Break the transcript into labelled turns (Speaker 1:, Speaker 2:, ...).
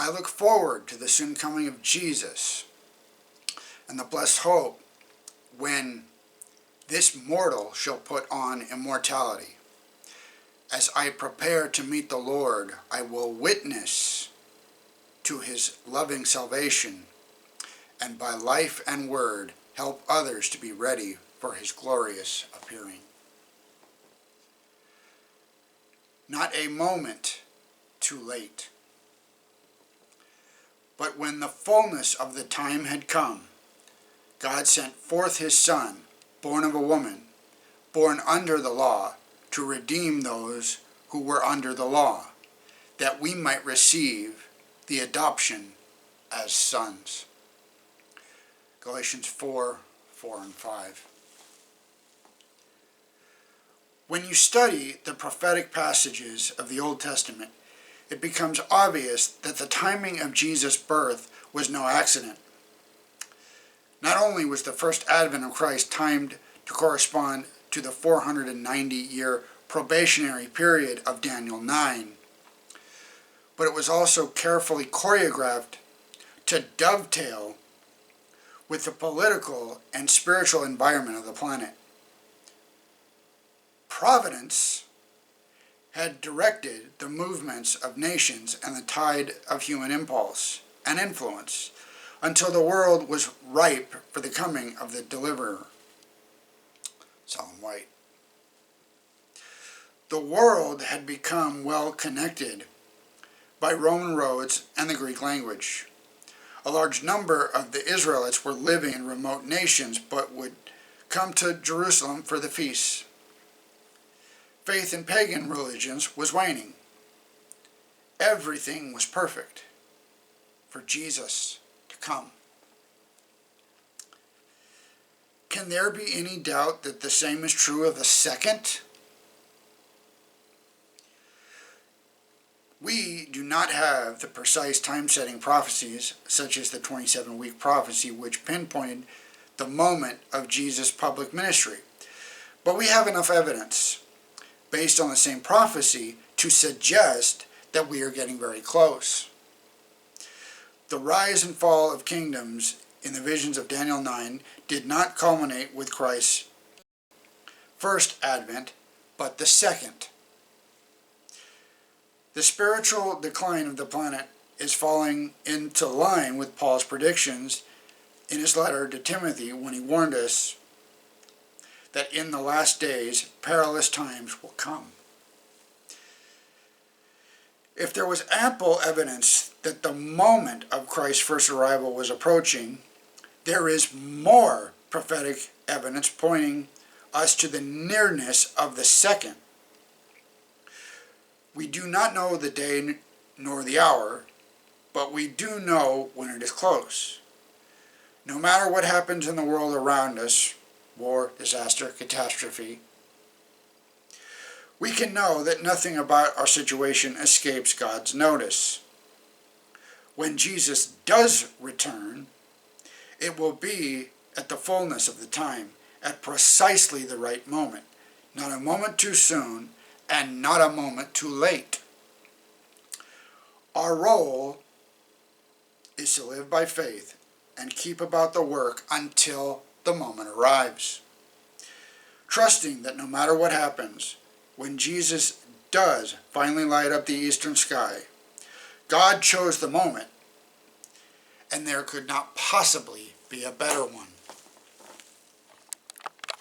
Speaker 1: I look forward to the soon coming of Jesus and the blessed hope when this mortal shall put on immortality. As I prepare to meet the Lord, I will witness to his loving salvation, and by life and word help others to be ready for his glorious appearing. Not a moment too late. But when the fullness of the time had come, God sent forth his Son, born of a woman, born under the law, to redeem those who were under the law, that we might receive the adoption as sons. Galatians 4:4-5. When you study the prophetic passages of the Old Testament, it becomes obvious that the timing of Jesus' birth was no accident. Not only was the first advent of Christ timed to correspond to the 490-year probationary period of Daniel 9, but it was also carefully choreographed to dovetail with the political and spiritual environment of the planet. Providence had directed the movements of nations and the tide of human impulse and influence until the world was ripe for the coming of the deliverer. Solemn White. The world had become well connected by Roman roads and the Greek language. A large number of the Israelites were living in remote nations but would come to Jerusalem for the feasts. Faith in pagan religions was waning. Everything was perfect for Jesus to come. Can there be any doubt that the same is true of the second? We do not have the precise time-setting prophecies, such as the 27-week prophecy, which pinpointed the moment of Jesus' public ministry. But we have enough evidence, based on the same prophecy, to suggest that we are getting very close. The rise and fall of kingdoms in the visions of Daniel 9 did not culminate with Christ's first advent, but the second. The spiritual decline of the planet is falling into line with Paul's predictions in his letter to Timothy when he warned us that in the last days perilous times will come. If there was ample evidence that the moment of Christ's first arrival was approaching, there is more prophetic evidence pointing us to the nearness of the second. We do not know the day nor the hour, but we do know when it is close. No matter what happens in the world around us, war, disaster, catastrophe, we can know that nothing about our situation escapes God's notice. When Jesus does return, it will be at the fullness of the time, at precisely the right moment, not a moment too soon, and not a moment too late. Our role is to live by faith and keep about the work until the moment arrives, trusting that no matter what happens, when Jesus does finally light up the eastern sky, God chose the moment, and there could not possibly be a better one.